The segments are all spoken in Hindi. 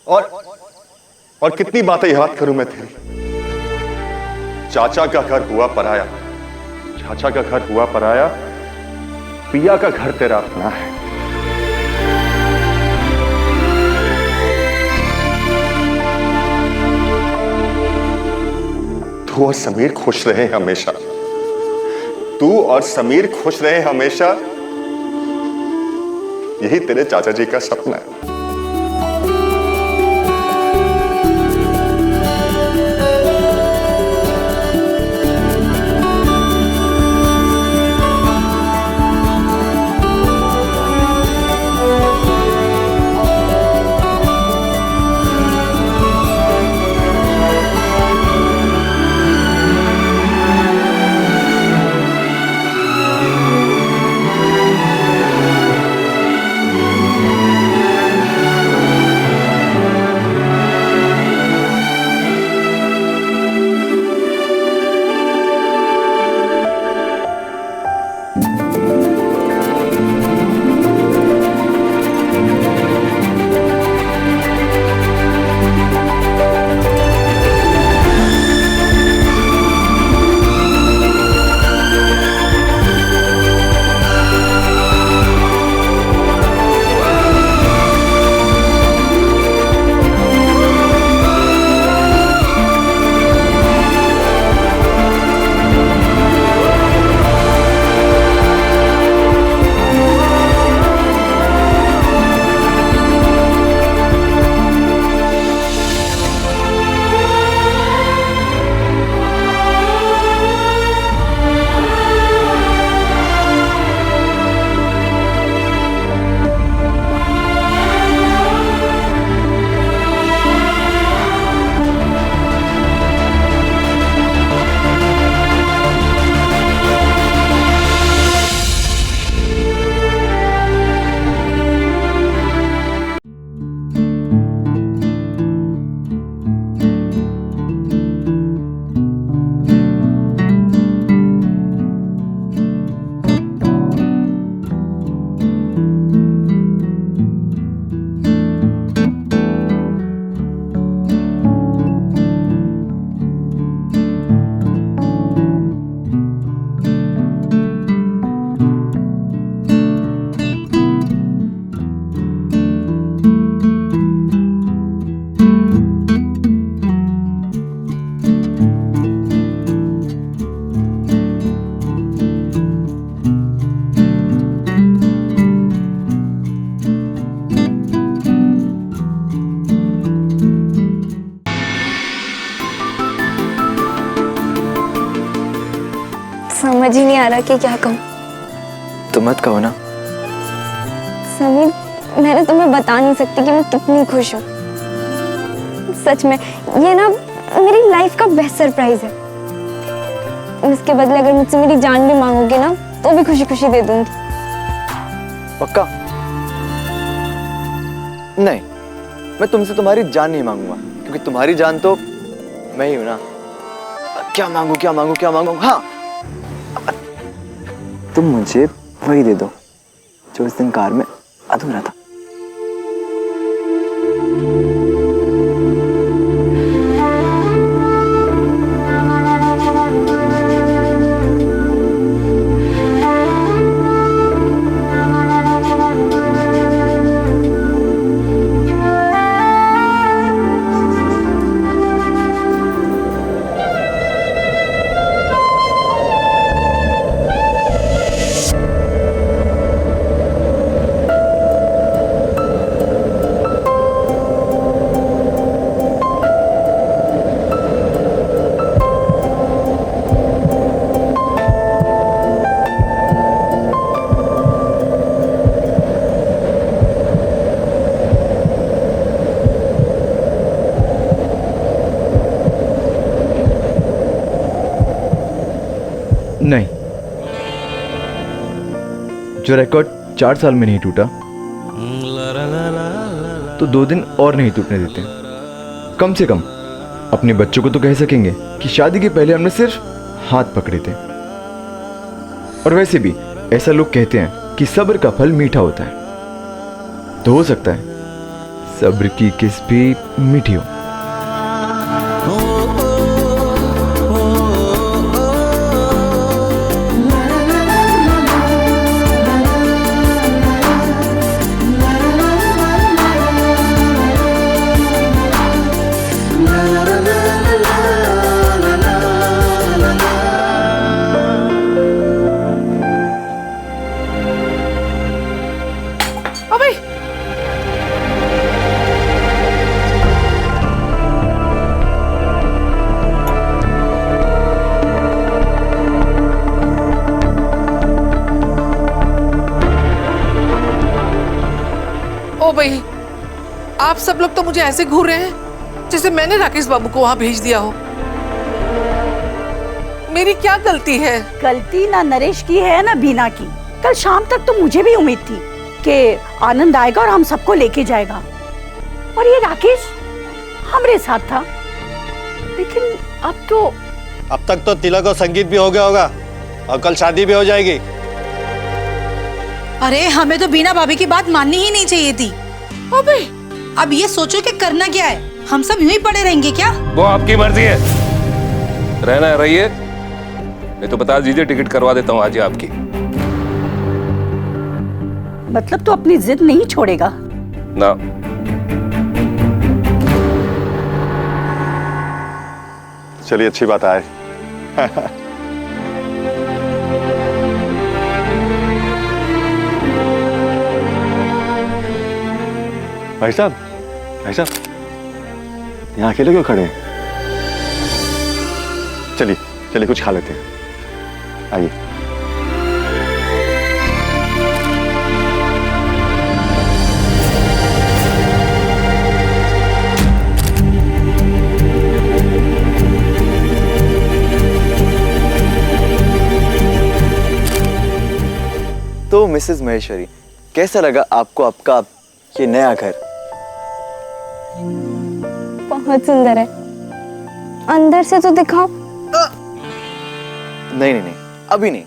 और और कितनी बातें याद करूं मैं तेरी। चाचा का घर हुआ पराया, चाचा का घर हुआ पराया, पिया का घर तेरा अपना है। तू और समीर खुश रहे हमेशा, तू और समीर खुश रहे हमेशा, यही तेरे चाचा जी का सपना है। समझ ही नहीं आ रहा कि क्या कहूँ। तो मत कहो ना। समीर, मैंने तुम्हें बता नहीं सकती कि मैं कितनी खुश हूँ। सच में ये ना मेरी लाइफ का बेस्ट सरप्राइज है। इसके बदले अगर मुझसे मेरी जान भी मांगोगे ना तो भी खुशी खुशी दे दूंगी। पक्का? नहीं, मैं तुमसे तुम्हारी जान नहीं मांगूंगा, क्योंकि तुम्हारी जान तो मैं ही हूं ना। क्या मांगू क्या मांगू क्या मांगू? हाँ, तुम मुझे वही दे दो जो इस दिन कार में अधूरा था। नहीं, जो रिकॉर्ड 4 साल में नहीं टूटा तो 2 दिन और नहीं टूटने देते। कम से कम अपने बच्चों को तो कह सकेंगे कि शादी के पहले हमने सिर्फ हाथ पकड़े थे। और वैसे भी ऐसा लोग कहते हैं कि सब्र का फल मीठा होता है, तो हो सकता है सब्र की किस भी मीठी हो। अबे ओ भाई, आप सब लोग तो मुझे ऐसे घूर रहे हैं जैसे मैंने राकेश बाबू को वहां भेज दिया हो। मेरी क्या गलती है? गलती ना नरेश की है ना बीना की। कल शाम तक तो मुझे भी उम्मीद थी कि आनंद आएगा और हम सबको लेके जाएगा, और ये राकेश हमारे साथ था। लेकिन अब तक तो तिलक और संगीत भी हो गया होगा और कल शादी भी हो जाएगी। अरे हमें तो बीना भाभी की बात माननी ही नहीं चाहिए थी। अबे अब ये सोचो कि करना क्या है, हम सब यूं ही पड़े रहेंगे क्या? वो आपकी मर्जी है, रहना है रहिए, नहीं तो बता दीजिए, टिकट करवा देता हूँ आज ही आपकी। मतलब तो अपनी जिद नहीं छोड़ेगा ना। चलिए अच्छी बात आए। भाई साहब, भाई साहब, यहाँ अकेले क्यों खड़े हैं? चलिए चलिए कुछ खा लेते हैं, आइए। तो मिसेस महेश्वरी, कैसा लगा आपको आपका ये नया घर? बहुत सुंदर है, अंदर से तो दिखाओ। नहीं नहीं नहीं, अभी नहीं।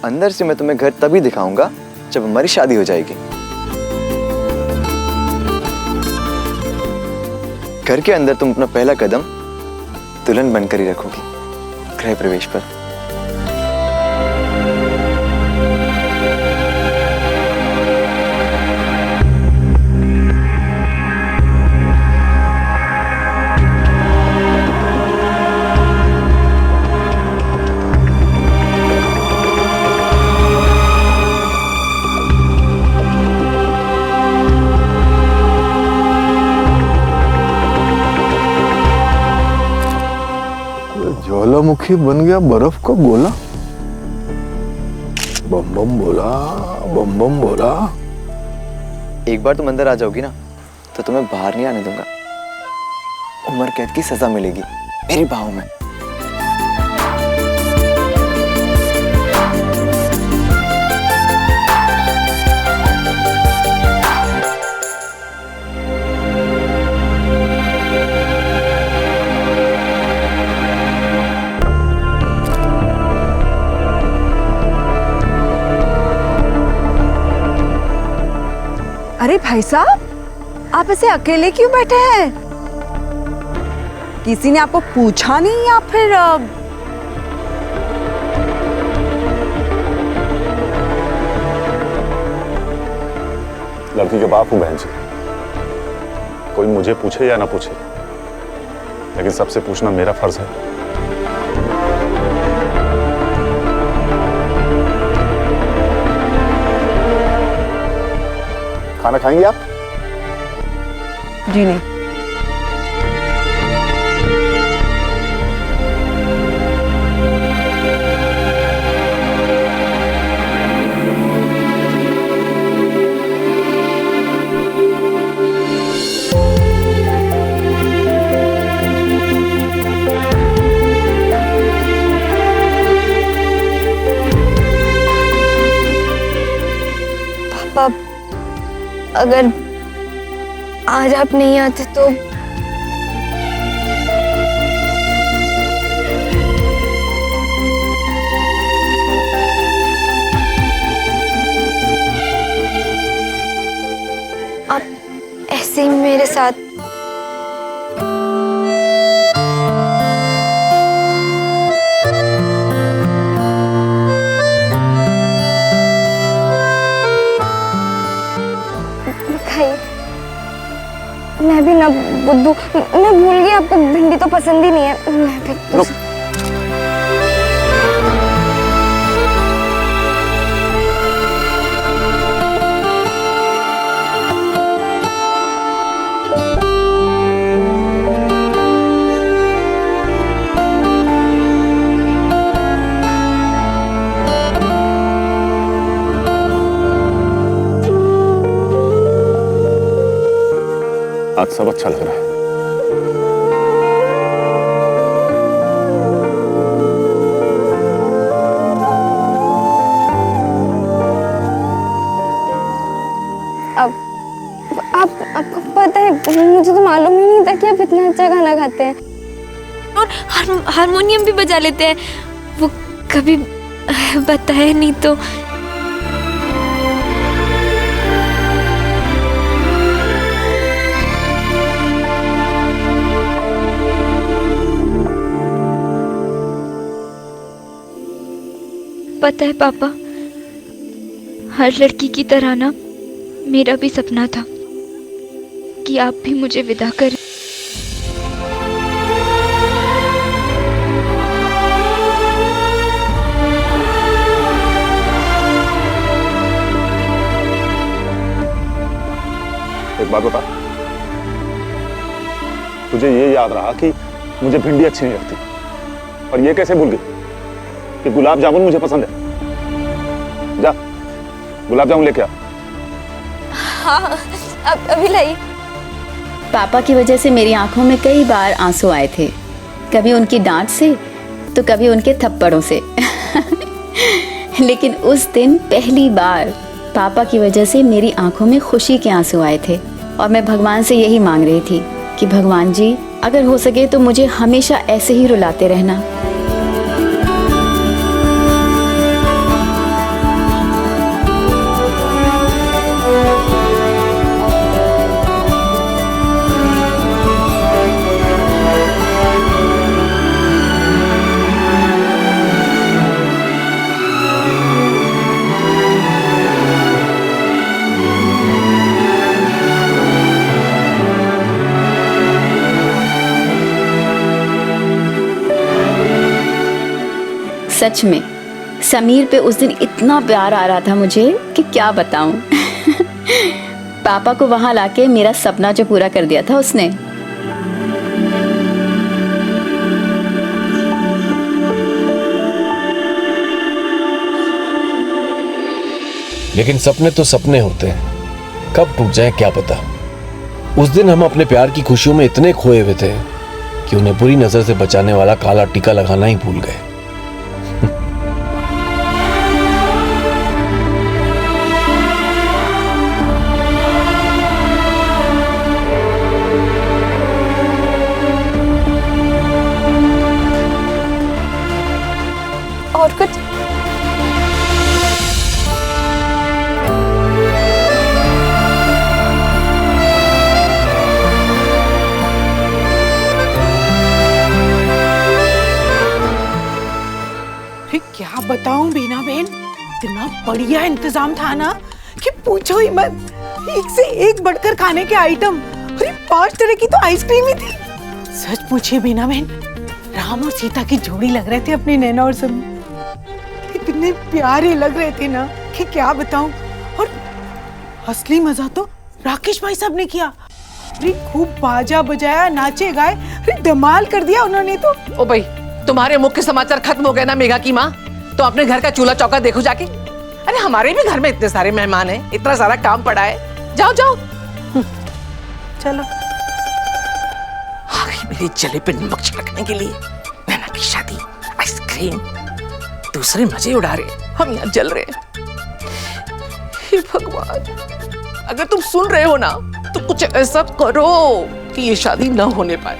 अंदर से मैं तुम्हें घर तभी दिखाऊंगा जब हमारी शादी हो जाएगी। घर के अंदर तुम अपना पहला कदम दुल्हन बनकर ही रखोगी गृह प्रवेश पर। ज्वालामुखी बन गया बर्फ का गोला। बम बम बोला, बम बम बोला। एक बार तुम अंदर आ जाओगी ना तो तुम्हें बाहर नहीं आने दूंगा। उम्र कैद की सजा मिलेगी मेरी बाहों में। अरे भाई साहब, आप ऐसे अकेले क्यों बैठे हैं? किसी ने आपको पूछा नहीं या फिर लड़की के बाप हूं बहन जी, कोई मुझे पूछे या ना पूछे, लेकिन सबसे पूछना मेरा फर्ज है। खाना खाएंगे आप? जी नहीं। पापा, अगर आज आप नहीं आते तो आप ऐसे वैसे ही मेरे साथ। खाइए। मैं भी ना बुद्धू, मैं भूल गई आपको भिंडी तो पसंद ही नहीं है। मैं भी आज सब अच्छा लग रहा है। आपको पता है, मुझे तो मालूम ही नहीं था कि आप इतना अच्छा गाना गाते हैं और हारमोनियम भी बजा लेते हैं। वो कभी बताया नहीं तो। पता है पापा, हर लड़की की तरह ना मेरा भी सपना था कि आप भी मुझे विदा करें। एक बात बता, तुझे ये याद रहा कि मुझे भिंडी अच्छी नहीं लगती, और ये कैसे भूल गई कि गुलाब जामुन मुझे पसंद है? जा गुलाब जामुन लेके आ। हाँ, अभी लाई। पापा की वजह से मेरी आंखों में कई बार आंसू आए थे, कभी उनकी डांट से तो कभी उनके थप्पड़ों से। लेकिन उस दिन पहली बार पापा की वजह से मेरी आंखों में खुशी के आंसू आए थे, और मैं भगवान से यही मांग रही थी कि भगवान जी, अगर हो सके तो मुझे हमेशा ऐसे ही रुलाते रहना। सच में समीर पे उस दिन इतना प्यार आ रहा था मुझे कि क्या बताऊं। पापा को वहां लाके मेरा सपना जो पूरा कर दिया था उसने। लेकिन सपने तो सपने होते हैं, कब टूट जाए क्या पता। उस दिन हम अपने प्यार की खुशियों में इतने खोए हुए थे कि उन्हें बुरी नजर से बचाने वाला काला टीका लगाना ही भूल गए। और कुछ? क्या बताऊं बीना बहन, इतना बढ़िया इंतजाम था ना कि पूछो ही मत। एक से एक बढ़कर खाने के आइटम, अरे 5 तरह की तो आइसक्रीम ही थी। सच पूछिए बीना बहन, राम और सीता की जोड़ी लग रहे थे अपने नैना और समीर। इतने प्यारे लग रहे थे ना कि क्या बताऊं। और असली मजा तो राकेश भाई साहब ने किया। अरे खूब बाजा बजाया, नाचे गाए, अरे धमाल कर दिया उन्होंने तो। ओ भाई, तुम्हारे मुख्य समाचार खत्म हो गए ना मेघा की माँ? तो अपने घर का चूल्हा चौका देखो जाके। अरे हमारे भी घर में इतने सारे मेहमान हैं, इतना सारा काम पड़ा है। जाओ जाओ चलो। आ गई मेरे जले पे नमक छिड़कने के लिए। नैना की शादी, आइसक्रीम, दूसरे मजे उड़ा रहे, हम यहाँ जल रहे। हे भगवान, अगर तुम सुन रहे हो ना तो कुछ ऐसा करो कि ये शादी ना होने पाए,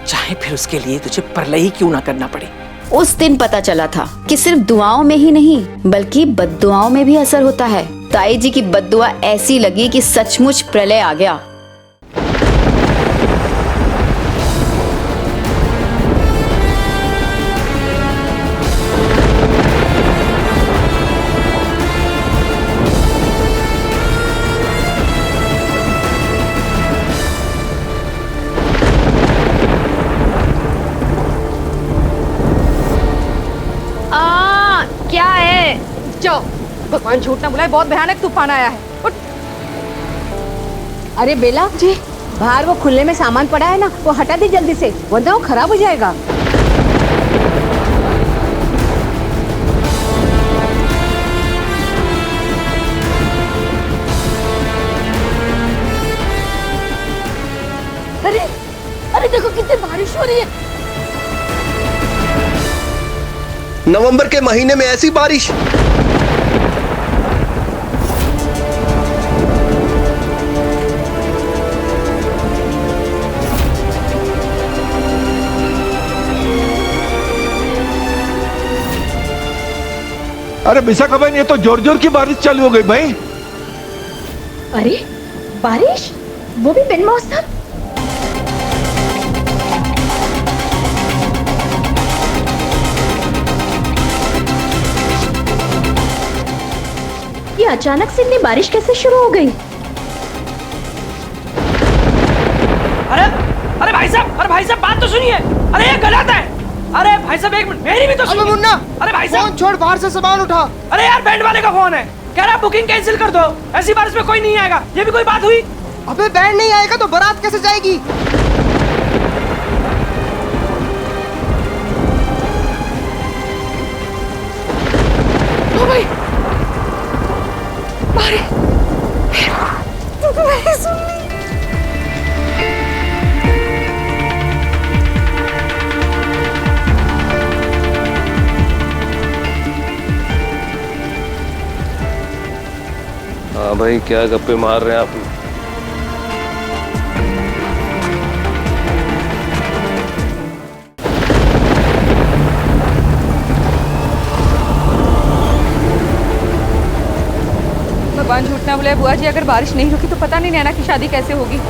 चाहे फिर उसके लिए तुझे प्रलय ही क्यों ना करना पड़े। उस दिन पता चला था कि सिर्फ दुआओं में ही नहीं बल्कि बद्दुआओं में भी असर होता है। ताई जी की बद्दुआ ऐसी लगी कि सचमुच प्रलय आ गया। जाओ, भगवान झूठ ना बुलाए, बहुत भयानक तूफान आया है। उठ। अरे बेला जी, बाहर वो खुले में सामान पड़ा है ना, वो हटा दे जल्दी से, वरना वो खराब हो जाएगा। अरे अरे देखो कितनी बारिश हो रही है। नवंबर के महीने में ऐसी बारिश। अरे विशाखा बहन, ये तो जोर जोर की बारिश चालू हो गई भाई। अरे बारिश, वो भी बिन मौसम। ये अचानक से इतनी बारिश कैसे शुरू हो गई? अरे भाई साहब बात तो सुनिए। अरे ये गलत है। अरे भाई साहब एक मिनट, मेरी भी तो सुनिए। मुन्ना, अरे भाई साहब फोन छोड़, बाहर से सामान उठा। अरे यार बैंड वाले का फोन है, कह रहा बुकिंग कैंसिल कर दो, ऐसी बारिश में कोई नहीं आएगा। ये भी कोई बात हुई? अबे बैंड नहीं आएगा तो बारात कैसे जाएगी? ओ भाई, बारिश। मैंने सुन ली। हाँ भाई, क्या गप्पे मार रहे हैं आप? भगवान झूठ ना बुलाए बुआ जी, अगर बारिश नहीं रुकी तो पता नहीं नैना की शादी कैसे होगी।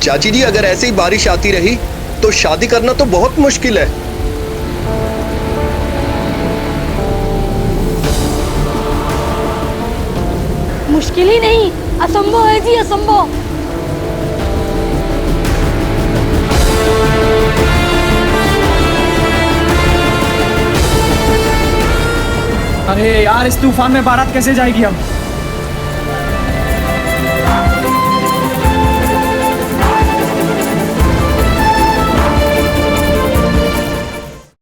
चाची जी, अगर ऐसे ही बारिश आती रही तो शादी करना तो बहुत मुश्किल है। मुश्किल ही नहीं, असंभव है जी, असंभव। अरे यार, इस तूफान में बारात कैसे जाएगी अब?